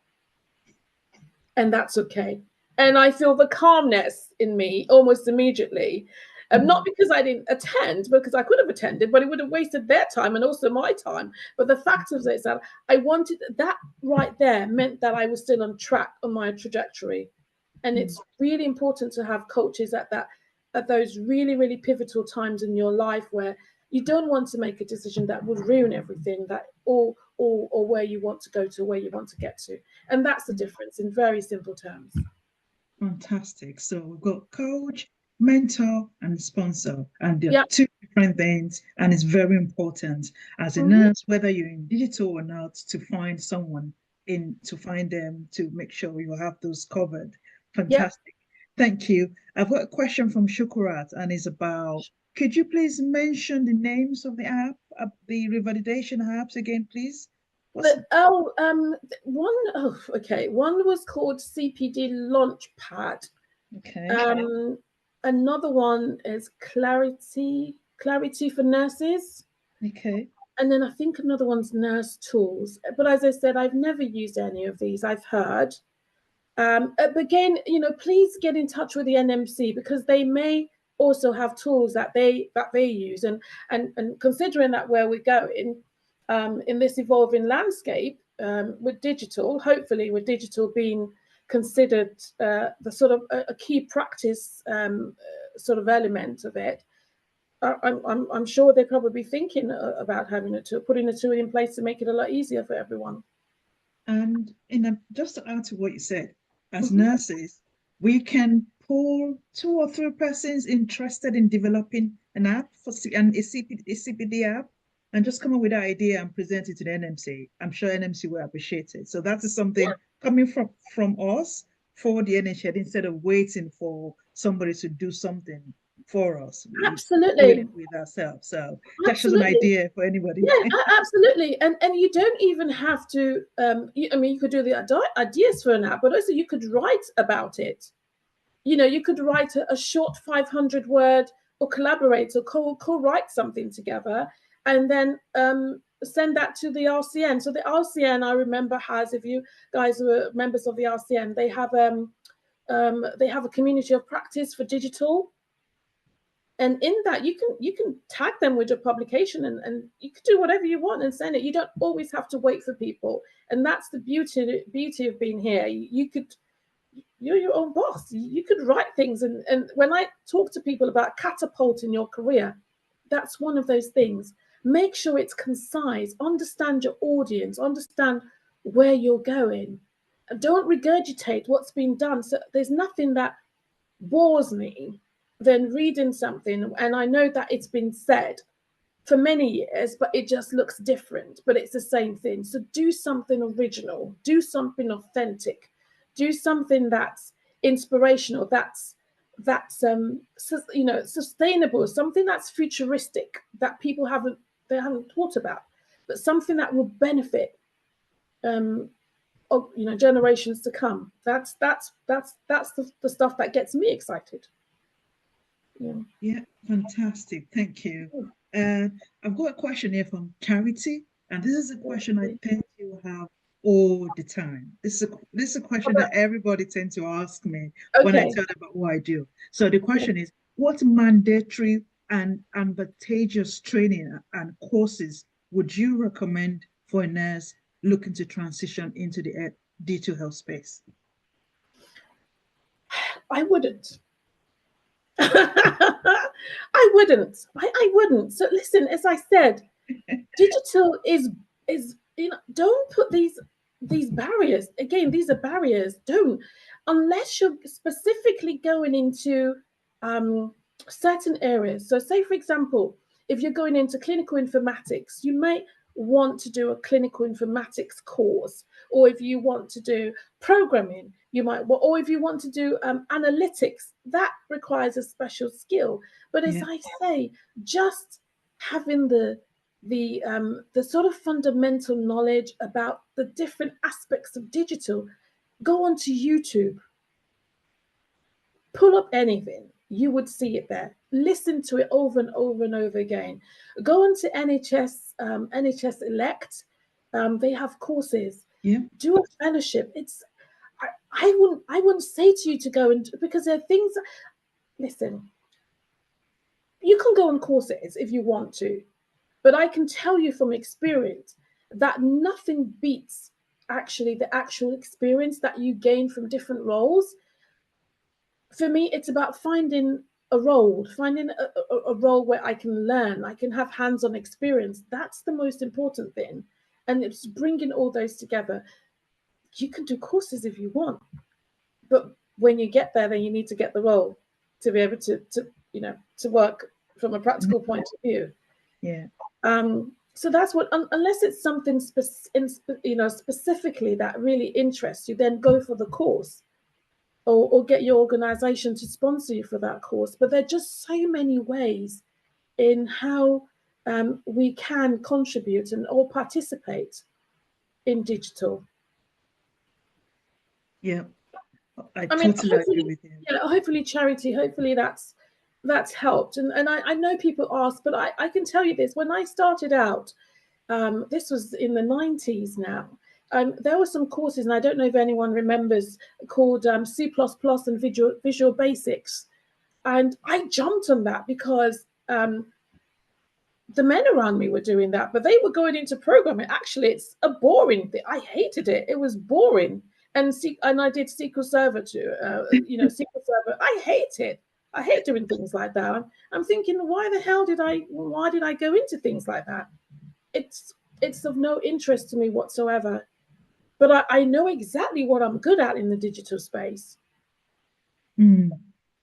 And that's okay. And I feel the calmness in me almost immediately. Not because I didn't attend, because I could have attended, but it would have wasted their time and also my time. But the fact of it is that I wanted that right there meant that I was still on track on my trajectory. And it's really important to have coaches at those really, really pivotal times in your life where you don't want to make a decision that would ruin everything, or where you want to go to, where you want to get to. And that's the difference in very simple terms. Fantastic. So we've got coach, mentor, and sponsor, and they're two different things. And it's very important as a nurse, whether you're in digital or not, to find someone to find them, to make sure you have those covered. Fantastic. Thank you. I've got a question from Shukurat, and it's about, could you please mention the names of the the revalidation apps again, please? One was called CPD Launchpad. Okay. Another one is Clarity for Nurses. Okay. And then I think another one's Nurse Tools. But as I said, I've never used any of these. I've heard. But again, please get in touch with the NMC, because they may also have tools that they use. And considering that where we're going in this evolving landscape, with digital, hopefully with digital being considered the sort of a key practice sort of element of it, I'm sure they're probably thinking about having a tool, putting a tool in place to make it a lot easier for everyone. And just to add to what you said, as nurses, we can pull 2 or 3 persons interested in developing an app for a CPD app, and just come up with an idea and present it to the NMC. I'm sure NMC will appreciate it. So that is something coming from us for the NHS, instead of waiting for somebody to do something for us. Absolutely. Doing it with ourselves. So that's just an idea for anybody. Yeah, absolutely. And you don't even have to, I mean, you could do the ideas for an app, but also you could write about it. You know, you could write a short 500 word, or collaborate or co-write something together, and then send that to the RCN. So the RCN, I remember, has, if you guys were members of the RCN, they have a community of practice for digital. And in that, you can tag them with your publication, and you can do whatever you want and send it. You don't always have to wait for people. And that's the beauty of being here. You're your own boss. You could write things. And when I talk to people about catapulting your career, that's one of those things. Make sure it's concise, understand your audience, understand where you're going. And don't regurgitate what's been done. So there's nothing that bores me than reading something, and I know that it's been said for many years, but it just looks different, but it's the same thing. So do something original, do something authentic, do something that's inspirational, that's sustainable, something that's futuristic, that people haven't thought about, but something that will benefit generations to come. That's the stuff that gets me excited. Yeah, fantastic. Thank you. I've got a question here from Charity, and this is a question I tend to have all the time. This is a question that everybody tends to ask me when I tell them about what I do. So the question is, what mandatory and advantageous training and courses would you recommend for a nurse looking to transition into the digital health space? I wouldn't. I wouldn't. So listen, as I said, digital is don't put these barriers. Again, these are barriers. Don't, unless you're specifically going into certain areas. So say, for example, if you're going into clinical informatics, you may want to do a clinical informatics course, or if you want to do programming, you might, or if you want to do analytics, that requires a special skill. But as I say, just having the sort of fundamental knowledge about the different aspects of digital, go onto YouTube, pull up anything, you would see it there. Listen to it over and over and over again. Go onto NHS Elect. They have courses. Yeah. Do a fellowship. I wouldn't say to you to go, and because there are things. Listen, you can go on courses if you want to, but I can tell you from experience that nothing beats actually the actual experience that you gain from different roles. For me, it's about finding a role where I can learn, I can have hands-on experience. That's the most important thing. And it's bringing all those together. You can do courses if you want, but when you get there, then you need to get the role to be able to work from a practical point of view. Yeah. So that's what, unless it's something specifically that really interests you, then go for the course. Or get your organization to sponsor you for that course. But there are just so many ways in how we can contribute or participate in digital. Yeah, I totally agree with you. Yeah, hopefully, Charity, hopefully that's helped. And I know people ask, but I can tell you this, when I started out, this was in the 90s now, there were some courses, and I don't know if anyone remembers, called C++ and Visual Basics. And I jumped on that because the men around me were doing that, but they were going into programming. Actually, it's a boring thing. I hated it. It was boring. And I did SQL Server too. SQL Server. I hate it. I hate doing things like that. I'm thinking, why did I go into things like that? It's of no interest to me whatsoever. But I know exactly what I'm good at in the digital space. Mm.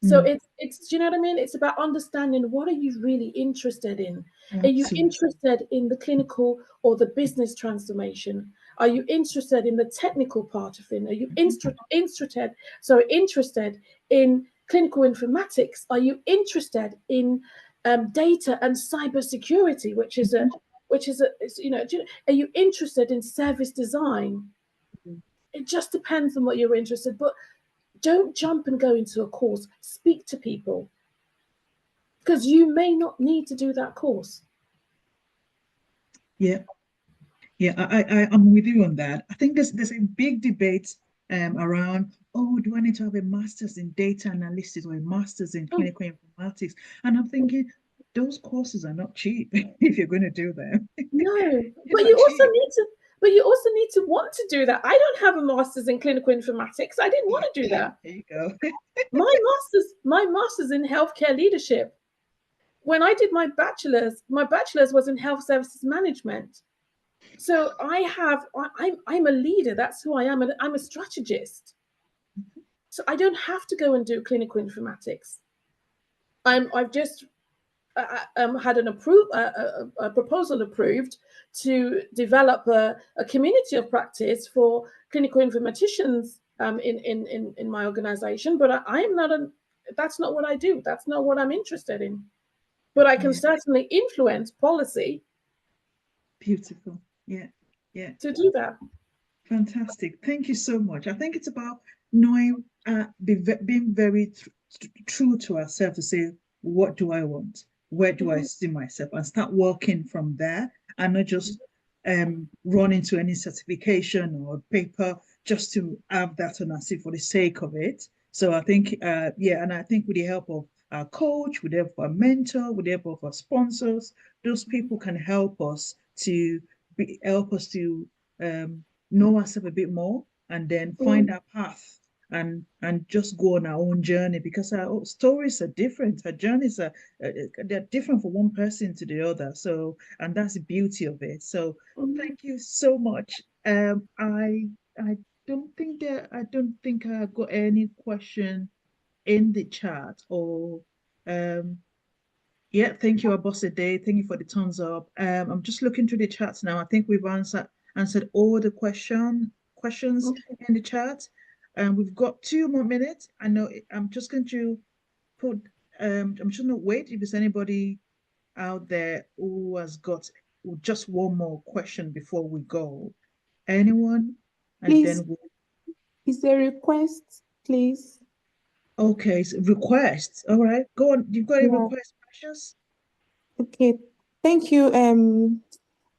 So it's do you know what I mean? It's about understanding, what are you really interested in? Are you Absolutely. interested in the clinical or the business transformation? Are you interested in the technical part of it? Are you interested in clinical informatics? Are you interested in data and cybersecurity, which is are you interested in service design? It just depends on what you're interested. But don't jump and go into a course. Speak to people, because you may not need to do that course. Yeah. Yeah, I'm with you on that. I think there's a big debate around, oh, do I need to have a master's in data analysis or a master's in clinical informatics? And I'm thinking those courses are not cheap if you're going to do them. No, but you also need to want to do that. I don't have a master's in clinical informatics. I didn't want to do that. There you go. my master's in healthcare leadership. When I did my bachelor's was in health services management. So I'm a leader. That's who I am. I'm a strategist. So I don't have to go and do clinical informatics. I've just had a proposal approved to develop a community of practice for clinical informaticians in my organization. But that's not what I do. That's not what I'm interested in. But I can certainly influence policy. Beautiful. Yeah. To do that. Fantastic. Thank you so much. I think it's about knowing, being very true to ourselves to say, what do I want? Where do I see myself? And start working from there, and not just run into any certification or paper just to have that on us for the sake of it. So I think, and I think with the help of our coach, with the help of our mentor, with the help of our sponsors, those people can help us to know ourselves a bit more, and then find our path and just go on our own journey, because our stories are different. Our journeys are they're different from one person to the other. So, and that's the beauty of it. So thank you so much. I don't think I got any question in the chat, or yeah, thank you, Abosede. Thank you for the thumbs up. I'm just looking through the chats now. I think we've answered all the questions in the chat. We've got 2 more minutes. I know I'm just going to put I'm just gonna wait if there's anybody out there who has got just one more question before we go. Anyone? And please, then is there a request, please? Okay, so request. All right, go on. You've got a request, Precious? Okay, thank you,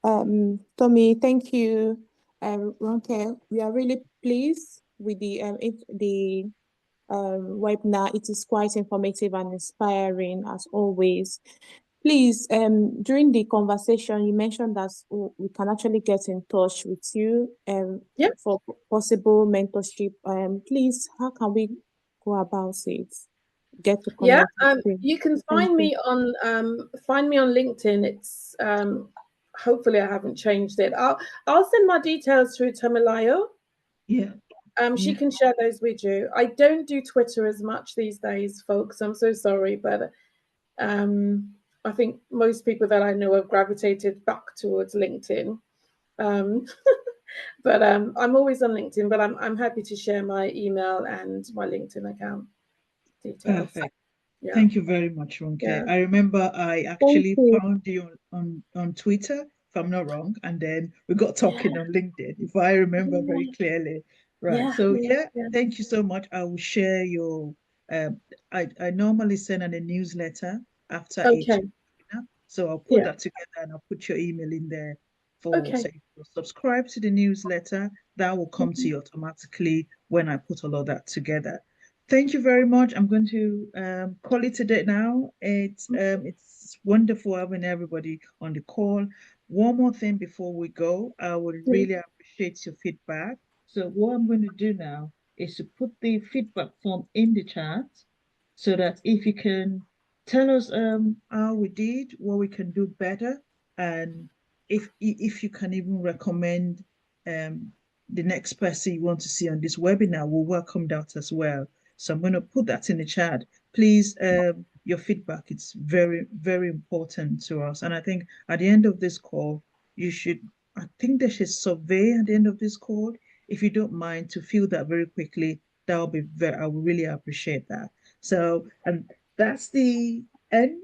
Tommy. Thank you, Ronke. We are really pleased with the webinar. It is quite informative and inspiring as always. Please, during the conversation, you mentioned that we can actually get in touch with you for possible mentorship. Please, how can we go about it? Get to connect with you. You can find me on LinkedIn. It's hopefully I haven't changed it. I'll send my details through Tamilayo. Yeah. She can share those with you. I don't do Twitter as much these days, folks. I'm so sorry, but I think most people that I know have gravitated back towards LinkedIn. But I'm always on LinkedIn, but I'm happy to share my email and my LinkedIn account details. Perfect. Yeah. Thank you very much, Ronke. Yeah. I remember I actually found you on Twitter, if I'm not wrong, and then we got talking on LinkedIn, if I remember very clearly. Right. So thank you so much. I will share your I normally send out a newsletter after each webinar. So I'll put that together, and I'll put your email in there for so if you subscribe to the newsletter, that will come to you automatically when I put all of that together. Thank you very much. I'm going to call it a day now. It's It's wonderful having everybody on the call. One more thing before we go, I would really appreciate your feedback. So what I'm going to do now is to put the feedback form in the chat so that if you can tell us how we did, what we can do better, and if you can even recommend the next person you want to see on this webinar, we'll welcome that as well. So I'm going to put that in the chat. Please, your feedback, it's very, very important to us. And I think at the end of this call, I think there's a survey at the end of this call. If you don't mind to fill that very quickly, I would really appreciate that. So, and that's the end.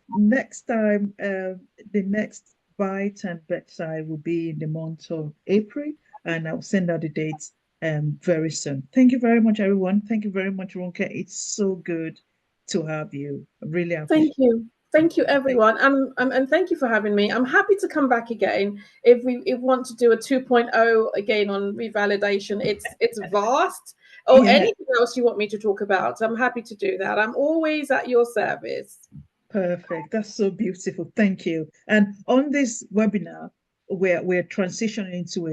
Next time, the next Bytes and Bedside will be in the month of April, and I'll send out the dates very soon. Thank you very much, everyone. Thank you very much, Ronke. It's so good to have you. I really appreciate it. Thank you, everyone, and thank you for having me. I'm happy to come back again if we want to do a 2.0 again on revalidation. It's vast, or anything else you want me to talk about. I'm happy to do that. I'm always at your service. Perfect. That's so beautiful. Thank you. And on this webinar, we're transitioning into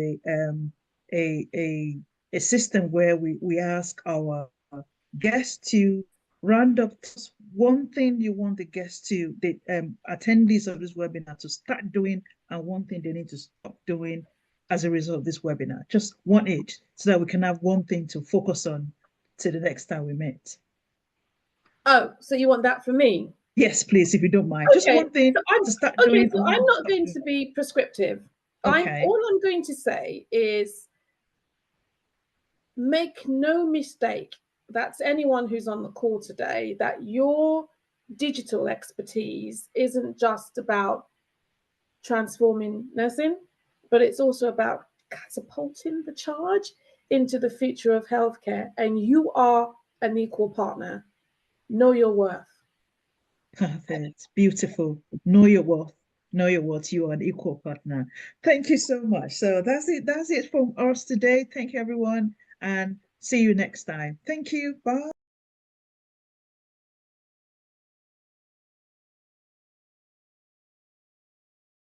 a system where we ask our guests to round up one thing you want the guests to the attendees of this webinar to start doing, and one thing they need to stop doing as a result of this webinar. Just one each, so that we can have one thing to focus on to the next time we meet. Oh, so you want that from me? Yes, please, if you don't mind. Okay. Just one thing to start doing. So I'm not going to be prescriptive. Okay. All I'm going to say is make no mistake, that's anyone who's on the call today, that your digital expertise isn't just about transforming nursing, but it's also about catapulting the charge into the future of healthcare. And you are an equal partner. Know your worth. Perfect. Beautiful. Know your worth. Know your worth. You are an equal partner. Thank you so much. So that's it. That's it from us today. Thank you, everyone. And see you next time. Thank you. Bye.